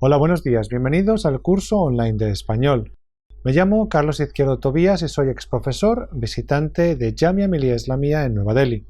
Hola, buenos días. Bienvenidos al curso online de español. Me llamo Carlos Izquierdo Tobías y soy exprofesor visitante de Jamia Millia Islamia en Nueva Delhi.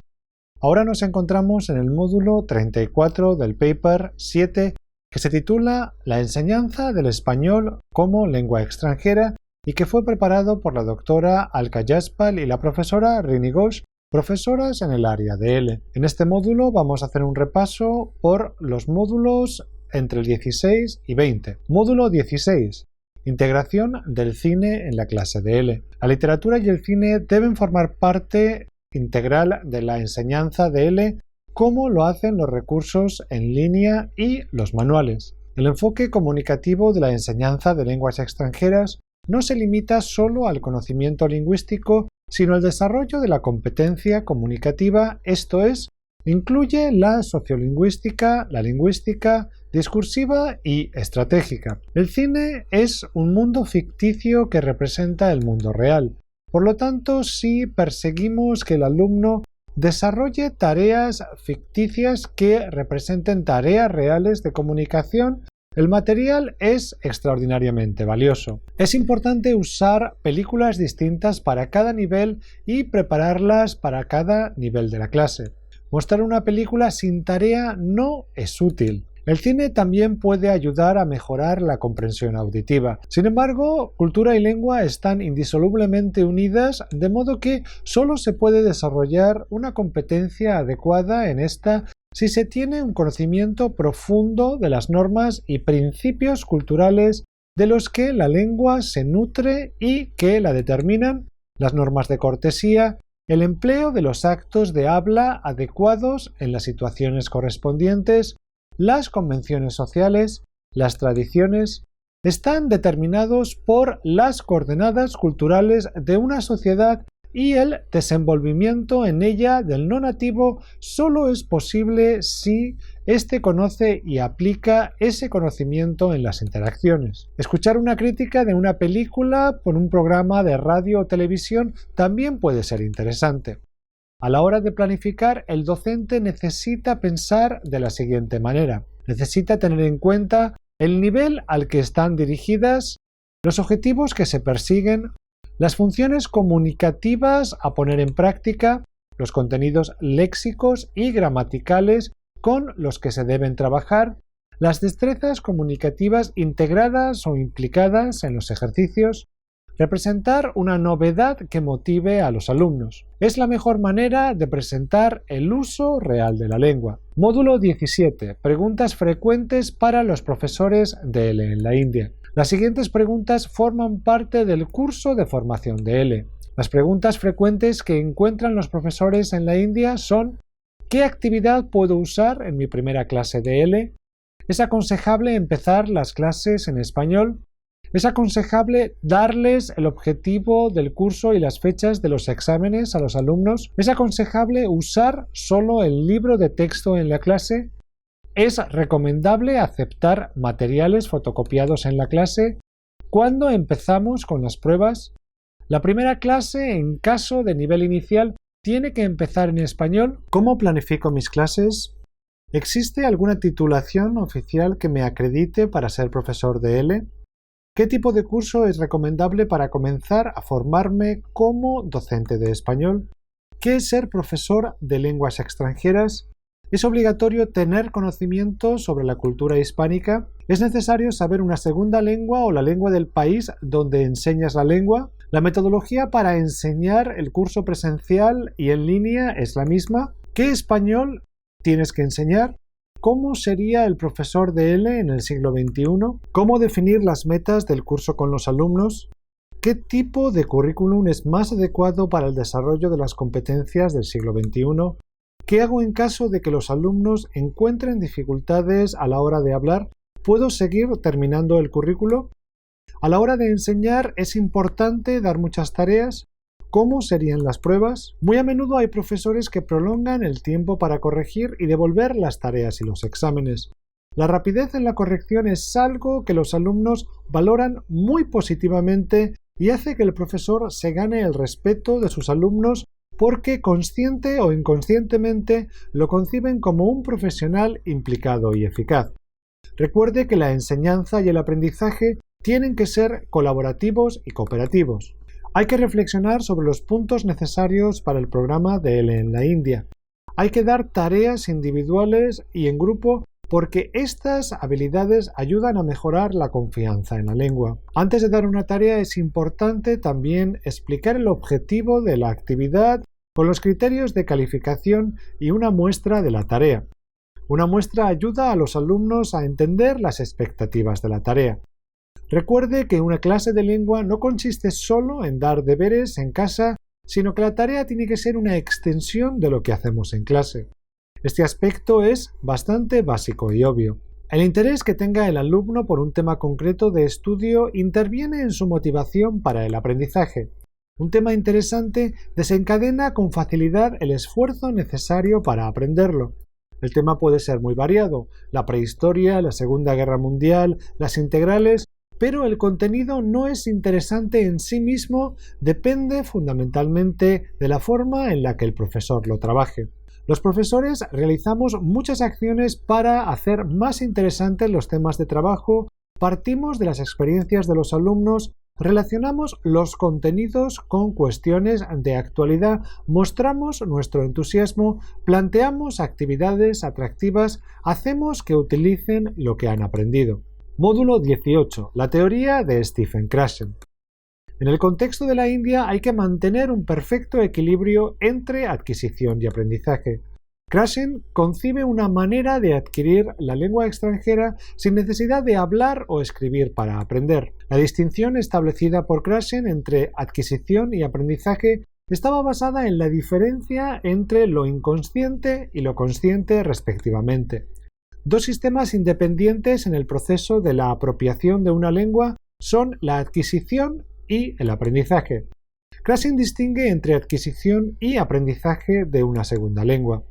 Ahora nos encontramos en el módulo 34 del paper 7 que se titula La enseñanza del español como lengua extranjera y que fue preparado por la doctora Alka Jaspal y la profesora Rini Ghosh, profesoras en el área de L. En este módulo vamos a hacer un repaso por los módulos entre el 16 y 20. Módulo 16. Integración del cine en la clase de L. La literatura y el cine deben formar parte integral de la enseñanza de L, como lo hacen los recursos en línea y los manuales. El enfoque comunicativo de la enseñanza de lenguas extranjeras no se limita solo al conocimiento lingüístico, sino al desarrollo de la competencia comunicativa, esto es, incluye la sociolingüística, la lingüística, discursiva y estratégica. El cine es un mundo ficticio que representa el mundo real. Por lo tanto, si perseguimos que el alumno desarrolle tareas ficticias que representen tareas reales de comunicación, el material es extraordinariamente valioso. Es importante usar películas distintas para cada nivel y prepararlas para cada nivel de la clase. Mostrar una película sin tarea no es útil. El cine también puede ayudar a mejorar la comprensión auditiva. Sin embargo, cultura y lengua están indisolublemente unidas, de modo que solo se puede desarrollar una competencia adecuada en esta si se tiene un conocimiento profundo de las normas y principios culturales de los que la lengua se nutre y que la determinan, las normas de cortesía, el empleo de los actos de habla adecuados en las situaciones correspondientes, las convenciones sociales, las tradiciones, están determinados por las coordenadas culturales de una sociedad y el desenvolvimiento en ella del no nativo solo es posible si éste conoce y aplica ese conocimiento en las interacciones. Escuchar una crítica de una película por un programa de radio o televisión también puede ser interesante. A la hora de planificar, el docente necesita pensar de la siguiente manera. Necesita tener en cuenta el nivel al que están dirigidas, los objetivos que se persiguen, las funciones comunicativas a poner en práctica, los contenidos léxicos y gramaticales con los que se deben trabajar, las destrezas comunicativas integradas o implicadas en los ejercicios, representar una novedad que motive a los alumnos. Es la mejor manera de presentar el uso real de la lengua. Módulo 17. Preguntas frecuentes para los profesores de L en la India. Las siguientes preguntas forman parte del curso de formación de L. Las preguntas frecuentes que encuentran los profesores en la India son: ¿qué actividad puedo usar en mi primera clase de L? ¿Es aconsejable empezar las clases en español? ¿Es aconsejable darles el objetivo del curso y las fechas de los exámenes a los alumnos? ¿Es aconsejable usar solo el libro de texto en la clase? ¿Es recomendable aceptar materiales fotocopiados en la clase? ¿Cuándo empezamos con las pruebas? La primera clase, en caso de nivel inicial, ¿tiene que empezar en español? ¿Cómo planifico mis clases? ¿Existe alguna titulación oficial que me acredite para ser profesor de L? ¿Qué tipo de curso es recomendable para comenzar a formarme como docente de español? ¿Qué es ser profesor de lenguas extranjeras? ¿Es obligatorio tener conocimiento sobre la cultura hispánica? ¿Es necesario saber una segunda lengua o la lengua del país donde enseñas la lengua? ¿La metodología para enseñar el curso presencial y en línea es la misma? ¿Qué español tienes que enseñar? ¿Cómo sería el profesor de L en el siglo XXI? ¿Cómo definir las metas del curso con los alumnos? ¿Qué tipo de currículum es más adecuado para el desarrollo de las competencias del siglo XXI? ¿Qué hago en caso de que los alumnos encuentren dificultades a la hora de hablar? ¿Puedo seguir terminando el currículo? A la hora de enseñar, ¿es importante dar muchas tareas? ¿Cómo serían las pruebas? Muy a menudo hay profesores que prolongan el tiempo para corregir y devolver las tareas y los exámenes. La rapidez en la corrección es algo que los alumnos valoran muy positivamente y hace que el profesor se gane el respeto de sus alumnos porque consciente o inconscientemente lo conciben como un profesional implicado y eficaz. Recuerde que la enseñanza y el aprendizaje tienen que ser colaborativos y cooperativos. Hay que reflexionar sobre los puntos necesarios para el programa de ELE en la India. Hay que dar tareas individuales y en grupo porque estas habilidades ayudan a mejorar la confianza en la lengua. Antes de dar una tarea es importante también explicar el objetivo de la actividad con los criterios de calificación y una muestra de la tarea. Una muestra ayuda a los alumnos a entender las expectativas de la tarea. Recuerde que una clase de lengua no consiste solo en dar deberes en casa, sino que la tarea tiene que ser una extensión de lo que hacemos en clase. Este aspecto es bastante básico y obvio. El interés que tenga el alumno por un tema concreto de estudio interviene en su motivación para el aprendizaje. Un tema interesante desencadena con facilidad el esfuerzo necesario para aprenderlo. El tema puede ser muy variado: la prehistoria, la Segunda Guerra Mundial, las integrales, pero el contenido no es interesante en sí mismo, depende fundamentalmente de la forma en la que el profesor lo trabaje. Los profesores realizamos muchas acciones para hacer más interesantes los temas de trabajo, partimos de las experiencias de los alumnos, relacionamos los contenidos con cuestiones de actualidad, mostramos nuestro entusiasmo, planteamos actividades atractivas, hacemos que utilicen lo que han aprendido. Módulo 18. La teoría de Stephen Krashen. En el contexto de la India hay que mantener un perfecto equilibrio entre adquisición y aprendizaje. Krashen concibe una manera de adquirir la lengua extranjera sin necesidad de hablar o escribir para aprender. La distinción establecida por Krashen entre adquisición y aprendizaje estaba basada en la diferencia entre lo inconsciente y lo consciente respectivamente. Dos sistemas independientes en el proceso de la apropiación de una lengua son la adquisición y el aprendizaje. Krashen distingue entre adquisición y aprendizaje de una segunda lengua.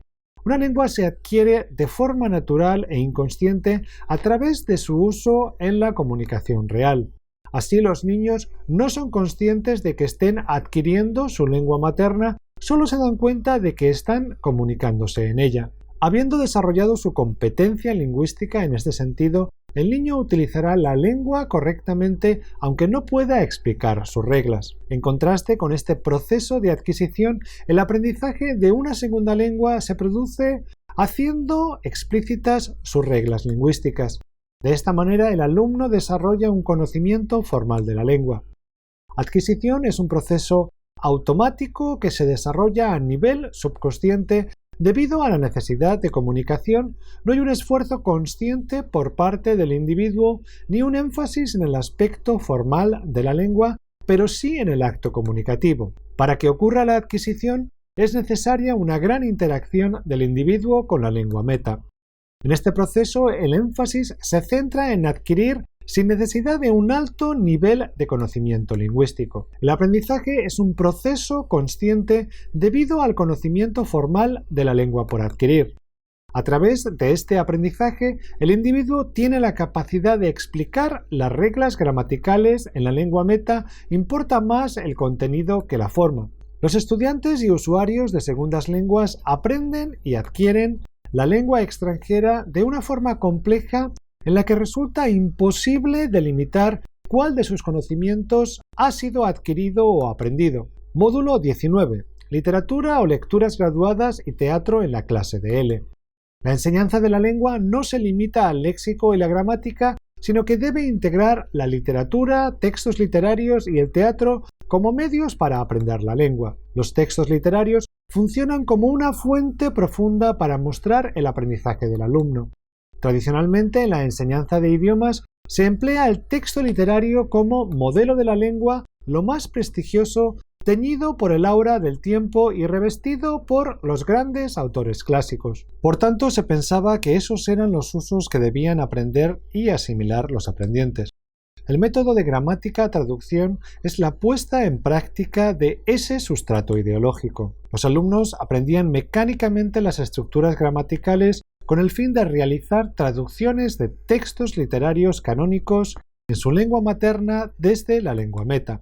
Una lengua se adquiere de forma natural e inconsciente a través de su uso en la comunicación real. Así, los niños no son conscientes de que estén adquiriendo su lengua materna, solo se dan cuenta de que están comunicándose en ella. Habiendo desarrollado su competencia lingüística en este sentido, el niño utilizará la lengua correctamente aunque no pueda explicar sus reglas. En contraste con este proceso de adquisición, el aprendizaje de una segunda lengua se produce haciendo explícitas sus reglas lingüísticas. De esta manera, el alumno desarrolla un conocimiento formal de la lengua. Adquisición es un proceso automático que se desarrolla a nivel subconsciente. Debido a la necesidad de comunicación, no hay un esfuerzo consciente por parte del individuo ni un énfasis en el aspecto formal de la lengua, pero sí en el acto comunicativo. Para que ocurra la adquisición, es necesaria una gran interacción del individuo con la lengua meta. En este proceso, el énfasis se centra en adquirir sin necesidad de un alto nivel de conocimiento lingüístico. El aprendizaje es un proceso consciente debido al conocimiento formal de la lengua por adquirir. A través de este aprendizaje, el individuo tiene la capacidad de explicar las reglas gramaticales en la lengua meta, importa más el contenido que la forma. Los estudiantes y usuarios de segundas lenguas aprenden y adquieren la lengua extranjera de una forma compleja en la que resulta imposible delimitar cuál de sus conocimientos ha sido adquirido o aprendido. Módulo 19. Literatura o lecturas graduadas y teatro en la clase de ELE. La enseñanza de la lengua no se limita al léxico y la gramática, sino que debe integrar la literatura, textos literarios y el teatro como medios para aprender la lengua. Los textos literarios funcionan como una fuente profunda para mostrar el aprendizaje del alumno. Tradicionalmente, en la enseñanza de idiomas se emplea el texto literario como modelo de la lengua, lo más prestigioso, teñido por el aura del tiempo y revestido por los grandes autores clásicos. Por tanto, se pensaba que esos eran los usos que debían aprender y asimilar los aprendientes. El método de gramática-traducción es la puesta en práctica de ese sustrato ideológico. Los alumnos aprendían mecánicamente las estructuras gramaticales con el fin de realizar traducciones de textos literarios canónicos en su lengua materna desde la lengua meta.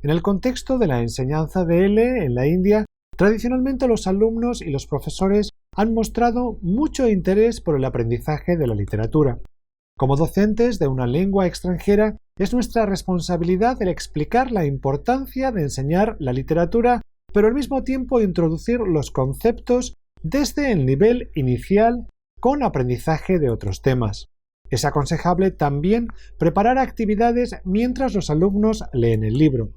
En el contexto de la enseñanza de ELE en la India, tradicionalmente los alumnos y los profesores han mostrado mucho interés por el aprendizaje de la literatura. Como docentes de una lengua extranjera, es nuestra responsabilidad el explicar la importancia de enseñar la literatura, pero al mismo tiempo introducir los conceptos desde el nivel inicial con aprendizaje de otros temas. Es aconsejable también preparar actividades mientras los alumnos leen el libro.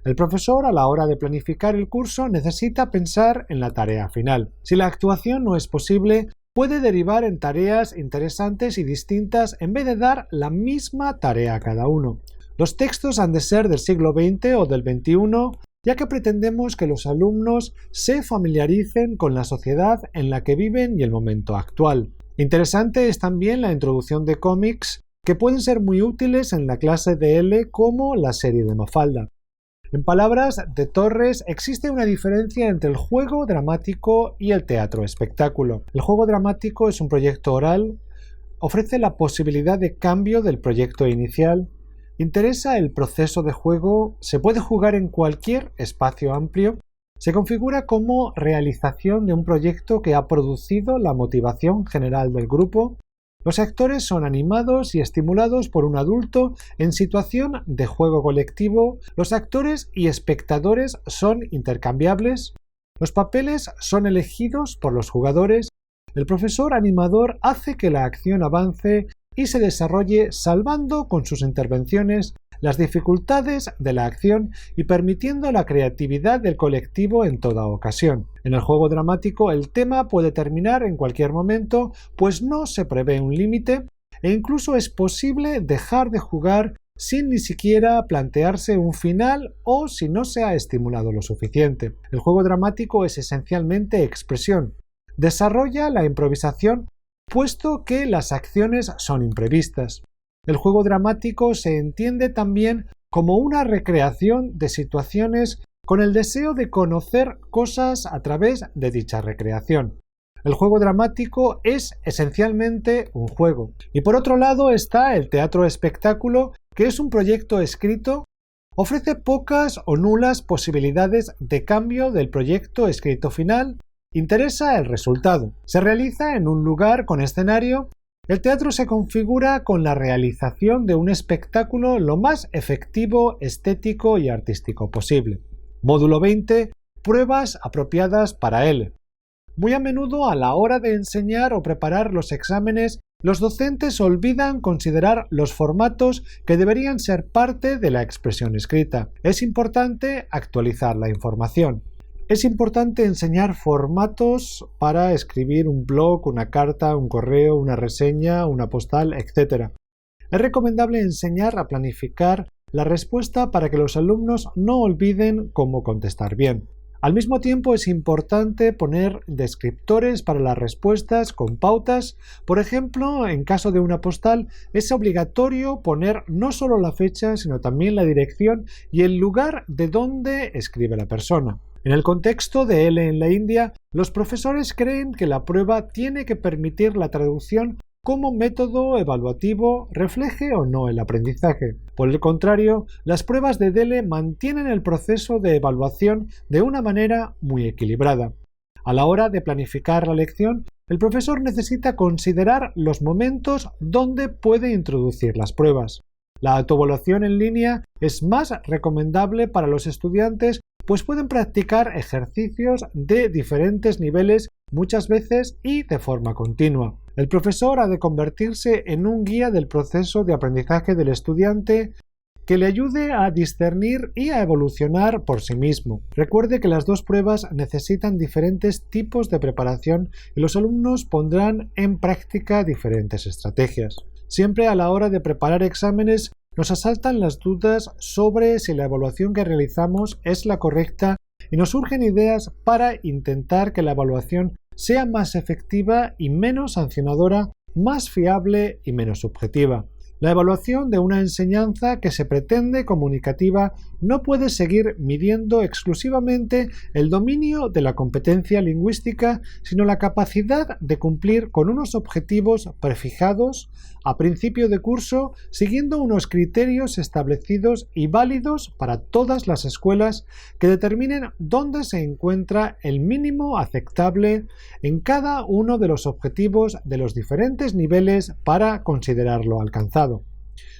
El profesor, a la hora de planificar el curso, necesita pensar en la tarea final. Si la actuación no es posible, puede derivar en tareas interesantes y distintas en vez de dar la misma tarea a cada uno. Los textos han de ser del siglo XX o del XXI, ya que pretendemos que los alumnos se familiaricen con la sociedad en la que viven y el momento actual. Interesante es también la introducción de cómics, que pueden ser muy útiles en la clase de L como la serie de Mafalda. En palabras de Torres, existe una diferencia entre el juego dramático y el teatro espectáculo. El juego dramático es un proyecto oral, ofrece la posibilidad de cambio del proyecto inicial, interesa el proceso de juego, se puede jugar en cualquier espacio amplio, se configura como realización de un proyecto que ha producido la motivación general del grupo. Los actores son animados y estimulados por un adulto en situación de juego colectivo. Los actores y espectadores son intercambiables. Los papeles son elegidos por los jugadores. El profesor animador hace que la acción avance y se desarrolle salvando con sus intervenciones las dificultades de la acción y permitiendo la creatividad del colectivo en toda ocasión. En el juego dramático, el tema puede terminar en cualquier momento, pues no se prevé un límite, e incluso es posible dejar de jugar sin ni siquiera plantearse un final o si no se ha estimulado lo suficiente. El juego dramático es esencialmente expresión. Desarrolla la improvisación, puesto que las acciones son imprevistas. El juego dramático se entiende también como una recreación de situaciones con el deseo de conocer cosas a través de dicha recreación. El juego dramático es esencialmente un juego. Y por otro lado está el teatro espectáculo, que es un proyecto escrito, ofrece pocas o nulas posibilidades de cambio del proyecto escrito final, interesa el resultado. Se realiza en un lugar con escenario. El teatro se configura con la realización de un espectáculo lo más efectivo, estético y artístico posible. Módulo 20. Pruebas apropiadas para él. Muy a menudo, a la hora de enseñar o preparar los exámenes, los docentes olvidan considerar los formatos que deberían ser parte de la expresión escrita. Es importante actualizar la información. Es importante enseñar formatos para escribir un blog, una carta, un correo, una reseña, una postal, etc. Es recomendable enseñar a planificar la respuesta para que los alumnos no olviden cómo contestar bien. Al mismo tiempo es importante poner descriptores para las respuestas con pautas. Por ejemplo, en caso de una postal, es obligatorio poner no solo la fecha, sino también la dirección y el lugar de donde escribe la persona. En el contexto de L en la India, los profesores creen que la prueba tiene que permitir la traducción como método evaluativo, refleje o no el aprendizaje. Por el contrario, las pruebas de DELE mantienen el proceso de evaluación de una manera muy equilibrada. A la hora de planificar la lección, el profesor necesita considerar los momentos donde puede introducir las pruebas. La autoevaluación en línea es más recomendable para los estudiantes, pues pueden practicar ejercicios de diferentes niveles muchas veces y de forma continua. El profesor ha de convertirse en un guía del proceso de aprendizaje del estudiante que le ayude a discernir y a evolucionar por sí mismo. Recuerde que las dos pruebas necesitan diferentes tipos de preparación y los alumnos pondrán en práctica diferentes estrategias. Siempre a la hora de preparar exámenes nos asaltan las dudas sobre si la evaluación que realizamos es la correcta y nos surgen ideas para intentar que la evaluación sea más efectiva y menos sancionadora, más fiable y menos subjetiva. La evaluación de una enseñanza que se pretende comunicativa no puede seguir midiendo exclusivamente el dominio de la competencia lingüística, sino la capacidad de cumplir con unos objetivos prefijados a principio de curso, siguiendo unos criterios establecidos y válidos para todas las escuelas que determinen dónde se encuentra el mínimo aceptable en cada uno de los objetivos de los diferentes niveles para considerarlo alcanzado.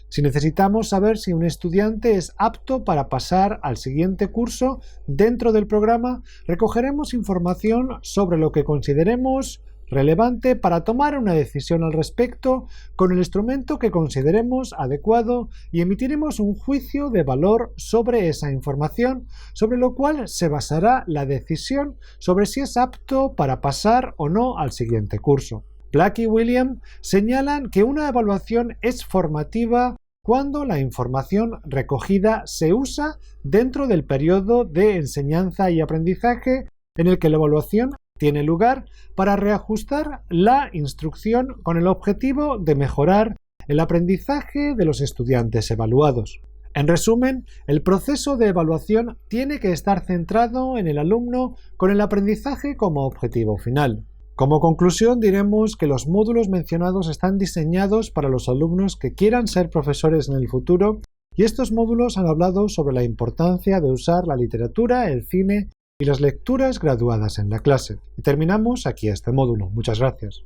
Si necesitamos saber si un estudiante es apto para pasar al siguiente curso dentro del programa, recogeremos información sobre lo que consideremos relevante para tomar una decisión al respecto con el instrumento que consideremos adecuado y emitiremos un juicio de valor sobre esa información, sobre lo cual se basará la decisión sobre si es apto para pasar o no al siguiente curso. Black y William señalan que una evaluación es formativa cuando la información recogida se usa dentro del periodo de enseñanza y aprendizaje en el que la evaluación tiene lugar para reajustar la instrucción con el objetivo de mejorar el aprendizaje de los estudiantes evaluados. En resumen, el proceso de evaluación tiene que estar centrado en el alumno con el aprendizaje como objetivo final. Como conclusión, diremos que los módulos mencionados están diseñados para los alumnos que quieran ser profesores en el futuro, y estos módulos han hablado sobre la importancia de usar la literatura, el cine y las lecturas graduadas en la clase. Y terminamos aquí este módulo. Muchas gracias.